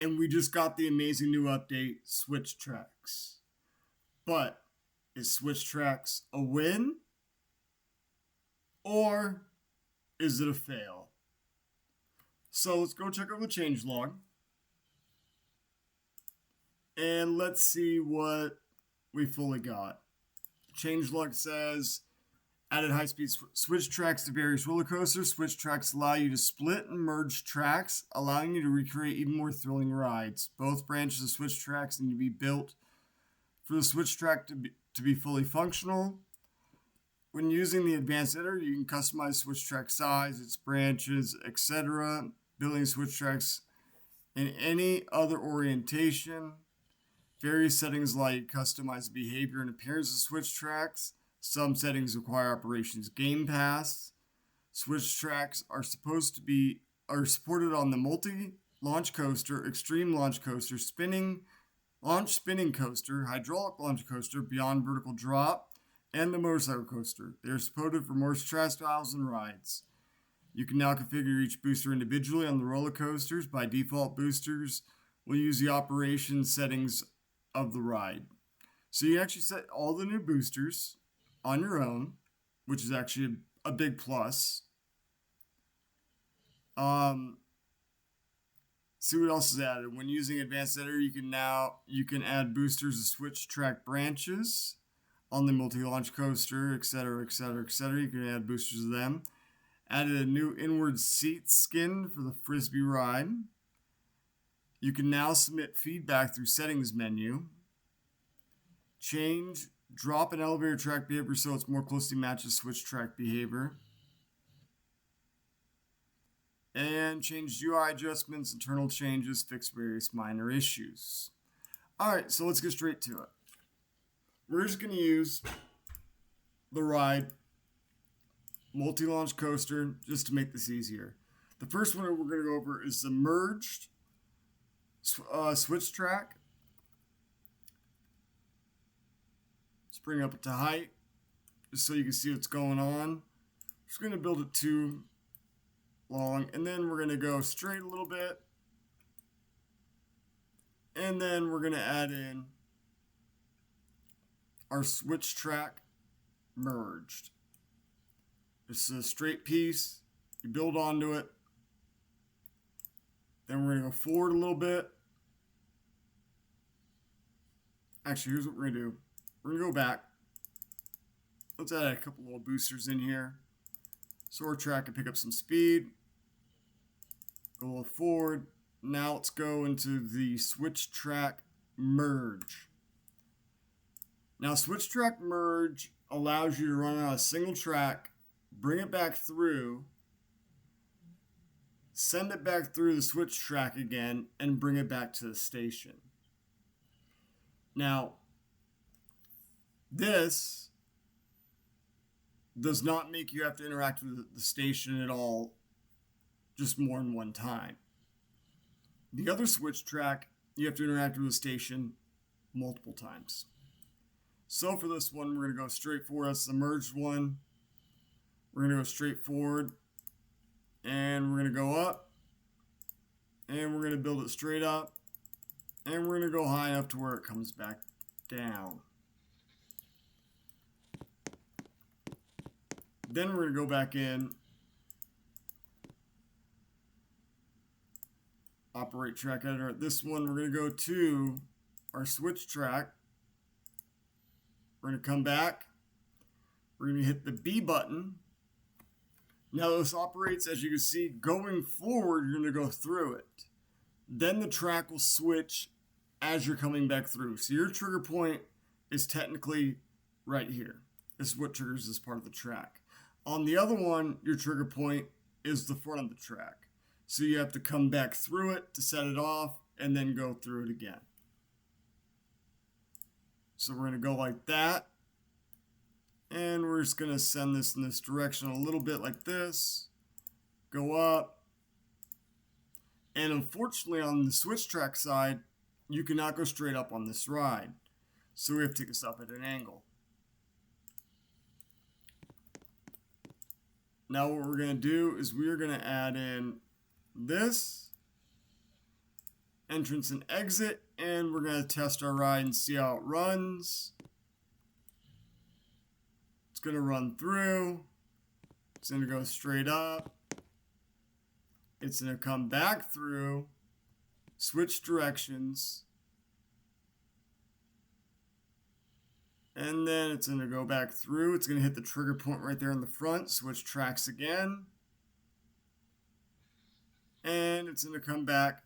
and we just got the amazing new update, Switch Tracks. But is Switch Tracks a win or is it a fail? So let's go check out the changelog and let's see what we fully got. Changelog says added high-speed switch tracks to various roller coasters. Switch tracks allow you to split and merge tracks, allowing you to recreate even more thrilling rides. Both branches of switch tracks need to be built for the switch track to be fully functional. When using the advanced editor, you can customize switch track size, its branches, etc. Building switch tracks in any other orientation. Various settings like customize behavior and appearance of switch tracks. Some settings require operations Game Pass. Switch tracks are supported on the multi-launch coaster, extreme launch coaster, launch spinning coaster, hydraulic launch coaster, beyond vertical drop, and the motorcycle coaster. They are supported for more track styles and rides. You can now configure each booster individually on the roller coasters. By default, boosters will use the operation settings of the ride. So you actually set all the new boosters on your own, which is actually a big plus. See what else is added. When using advanced editor, you can add boosters to switch track branches on the multi-launch coaster, etc., etc., etc. You can add boosters to them. Added a new inward seat skin for the Frisbee ride. You can now submit feedback through settings menu. Change drop and elevator track behavior so it's more closely matches switch track behavior. And change UI adjustments, internal changes, fix various minor issues. Alright, so let's get straight to it. We're just going to use the ride multi-launch coaster just to make this easier. The first one we're going to go over is the merged switch track. Let's bring it up to height just so you can see what's going on. Just going to build it too long, and then we're going to go straight a little bit, and then we're going to add in our switch track merged. This is a straight piece. You build onto it. Then we're going to go forward a little bit. Actually, here's what we're going to do. We're going to go back. Let's add a couple little boosters in here so our track can pick up some speed. Go a little forward. Now let's go into the switch track merge. Now switch track merge allows you to run on a single track, bring it back through, send it back through the switch track again, and bring it back to the station. Now, this does not make you have to interact with the station at all, just more than one time. The other switch track, you have to interact with the station multiple times. So for this one, we're going to go straight forward. That's the merged one. We're going to go straight forward, and we're going to go up, and we're going to build it straight up, and we're going to go high enough to where it comes back down. Then we're going to go back in, operate track editor. This one, we're going to go to our switch track. We're going to come back. We're going to hit the B button. Now this operates, as you can see, going forward, you're going to go through it. Then the track will switch as you're coming back through. So your trigger point is technically right here. This is what triggers this part of the track. On the other one, your trigger point is the front of the track. So you have to come back through it to set it off and then go through it again. So we're going to go like that. And we're just going to send this in this direction a little bit like this. Go up. And unfortunately on the switch track side, you cannot go straight up on this ride. So we have to take this up at an angle. Now what we're going to do is we're going to add in this. entrance and exit, and we're going to test our ride and see how it runs. It's going to run through. It's going to go straight up. It's going to come back through, switch directions, and then it's going to go back through. It's going to hit the trigger point right there in the front, switch tracks again, and it's going to come back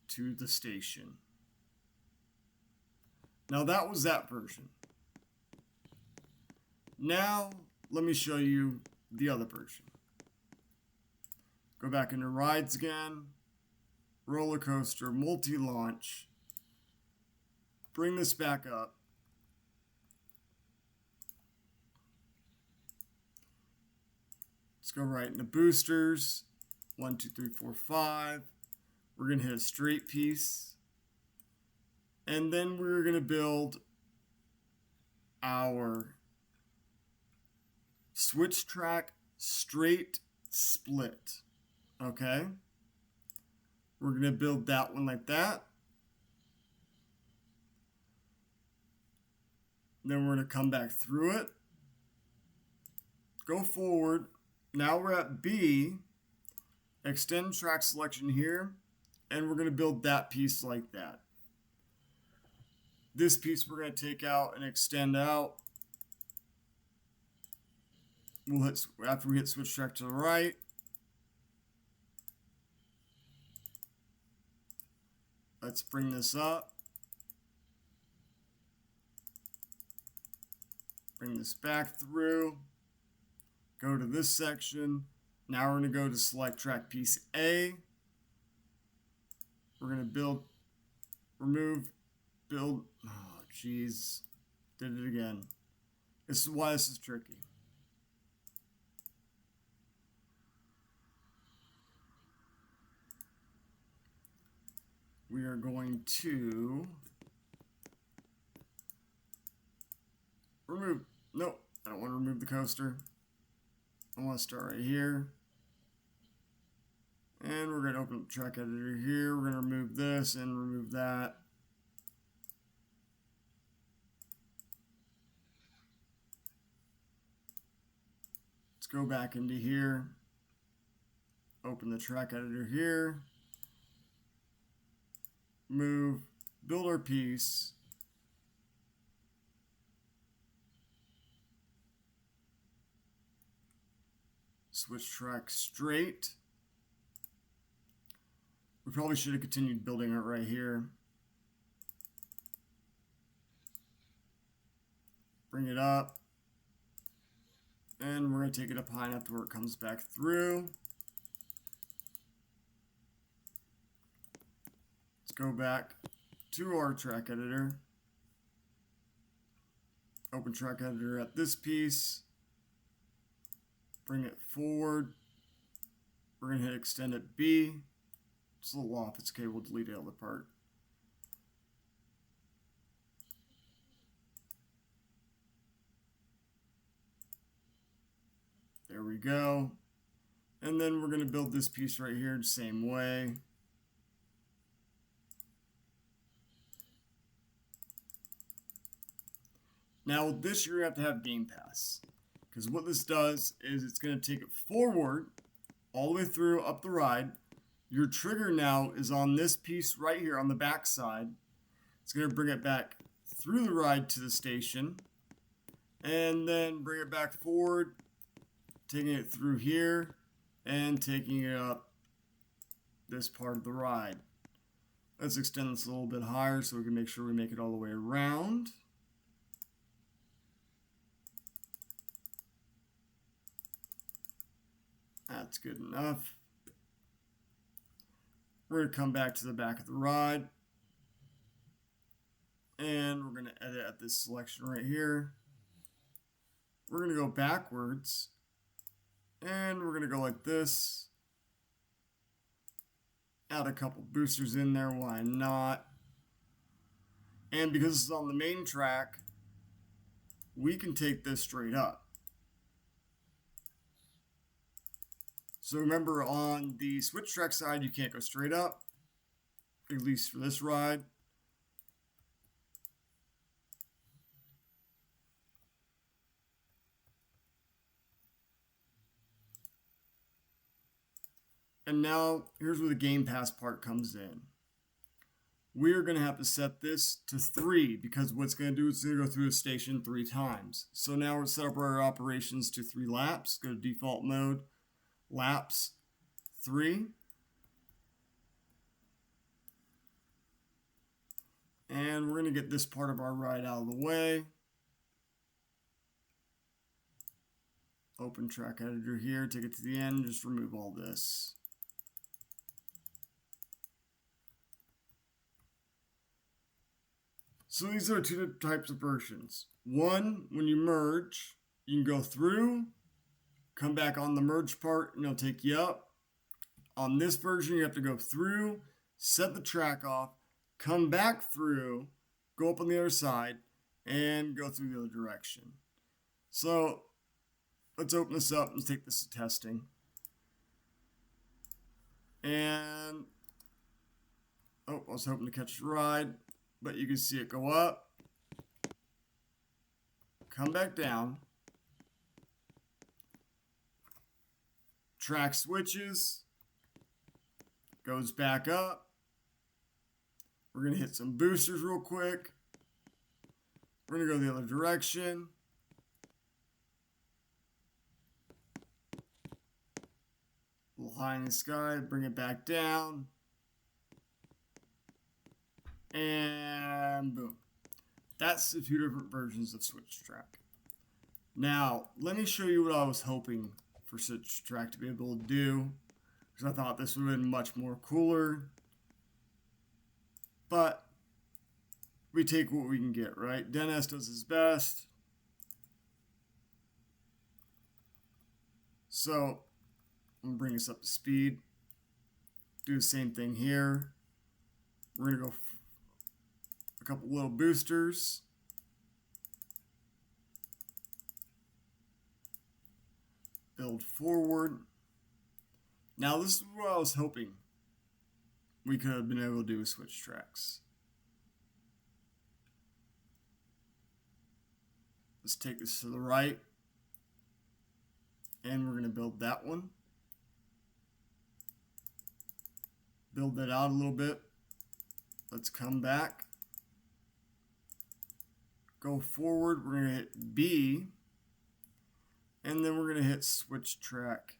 to the station. Now that was that version. Now let me show you the other version. Go back into rides again, roller coaster, multi-launch. Bring this back up. Let's go right into boosters. 1, 2, 3, 4, 5. We're going to hit a straight piece. And then we're going to build our switch track straight split. Okay? We're going to build that one like that. Then we're going to come back through it. Go forward. Now we're at B. Extend track selection here. And we're going to build that piece like that. This piece we're going to take out and extend out. We'll hit, after we hit switch track to the right. Let's bring this up. Bring this back through. Go to this section. Now we're going to go to select track piece A. We're going to build, remove, build. Oh, jeez. Did it again. This is why this is tricky. We are going to remove. Nope, I don't want to remove the coaster. I want to start right here. And we're going to open up the track editor here. We're going to remove this and remove that. Let's go back into here. Open the track editor here. Move, build our piece. Switch track straight. We probably should have continued building it right here. Bring it up. And we're going to take it up high enough to where it comes back through. Let's go back to our track editor. Open track editor at this piece. Bring it forward. We're going to hit extend at B. It's a little off. It's okay. We'll delete the other part. There we go. And then we're going to build this piece right here the same way. Now with this, you're going to have to have Game Pass. Because what this does is it's going to take it forward all the way through up the ride. Your trigger now is on this piece right here on the back side. It's going to bring it back through the ride to the station. And then bring it back forward, taking it through here, and taking it up this part of the ride. Let's extend this a little bit higher so we can make sure we make it all the way around. That's good enough. We're going to come back to the back of the ride. And we're going to edit at this selection right here. We're going to go backwards. And we're going to go like this. Add a couple boosters in there. Why not? And because this is on the main track, we can take this straight up. So remember, on the switch track side, you can't go straight up. at least for this ride. And now here's where the Game Pass part comes in. We're going to have to set this to 3 because what's going to do is it's going to go through the station 3 times. So now we're set up our operations to 3 laps. Go to default mode, laps, 3. And we're going to get this part of our ride out of the way. Open track editor here, take it to the end, just remove all this. So these are 2 different types of versions. One, when you merge, you can go through, come back on the merge part, and it'll take you up. On this version, you have to go through, set the track off, come back through, go up on the other side, and go through the other direction. So let's open this up and take this to testing. And, I was hoping to catch the ride. But you can see it go up, come back down, track switches, goes back up. We're going to hit some boosters real quick. We're going to go the other direction. A little high in the sky, bring it back down. And boom. That's the 2 different versions of Switch Track. Now, let me show you what I was hoping for Switch Track to be able to do, because I thought this would have been much more cooler. But we take what we can get, right? Dennis does his best. So, I'm going to bring this up to speed. Do the same thing here. We're going to go a couple little boosters. Build forward. Now this is what I was hoping we could have been able to do with Switch Tracks. Let's take this to the right. And we're going to build that one. Build that out a little bit. Let's come back. Go forward, we're going to hit B, and then we're going to hit Switch Track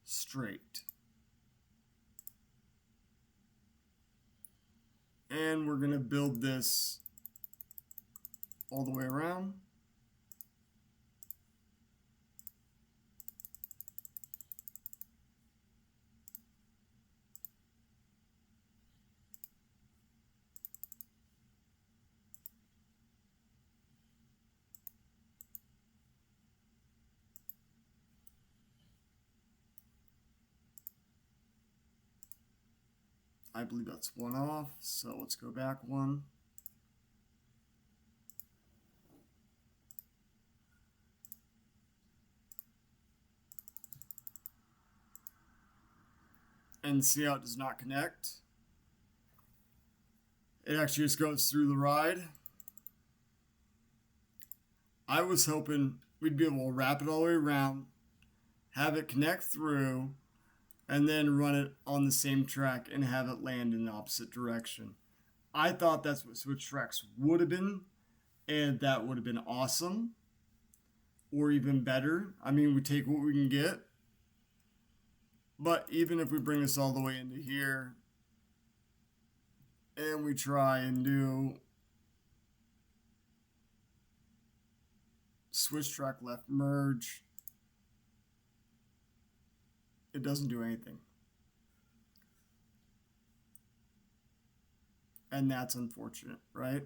straight. And we're going to build this all the way around. I believe that's one off, so let's go back one. And see how it does not connect. It actually just goes through the ride. I was hoping we'd be able to wrap it all the way around, have it connect through, and then run it on the same track and have it land in the opposite direction. I thought that's what Switch Tracks would have been, and that would have been awesome. Or even better. I mean, we take what we can get. But even if we bring this all the way into here, and we try and do Switch Track left merge, it doesn't do anything. And that's unfortunate, right?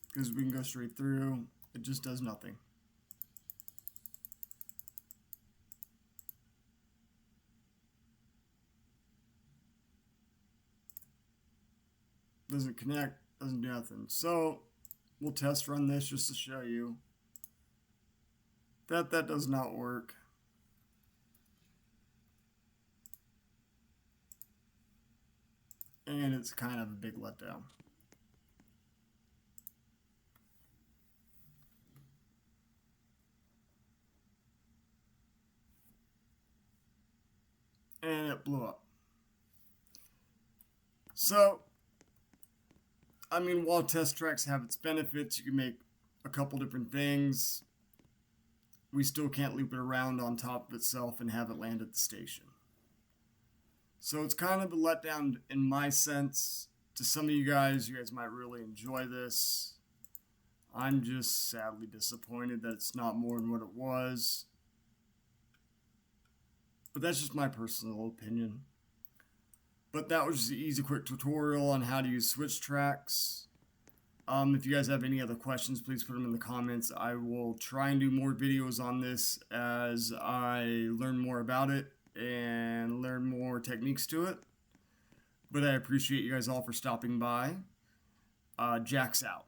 Because we can go straight through, it just does nothing. Doesn't connect, doesn't do nothing. So we'll test run this just to show you that that does not work. and it's kind of a big letdown. And it blew up. So, I mean, while test tracks have its benefits, you can make a couple different things. We still can't loop it around on top of itself and have it land at the station. So it's kind of a letdown in my sense. To some of you guys might really enjoy this. I'm just sadly disappointed that it's not more than what it was. But that's just my personal opinion. But that was just an easy, quick tutorial on how to use switch tracks. If you guys have any other questions, please put them in the comments. I will try and do more videos on this as I learn more about it and learn more techniques to it. But I appreciate you guys all for stopping by. Jack's out.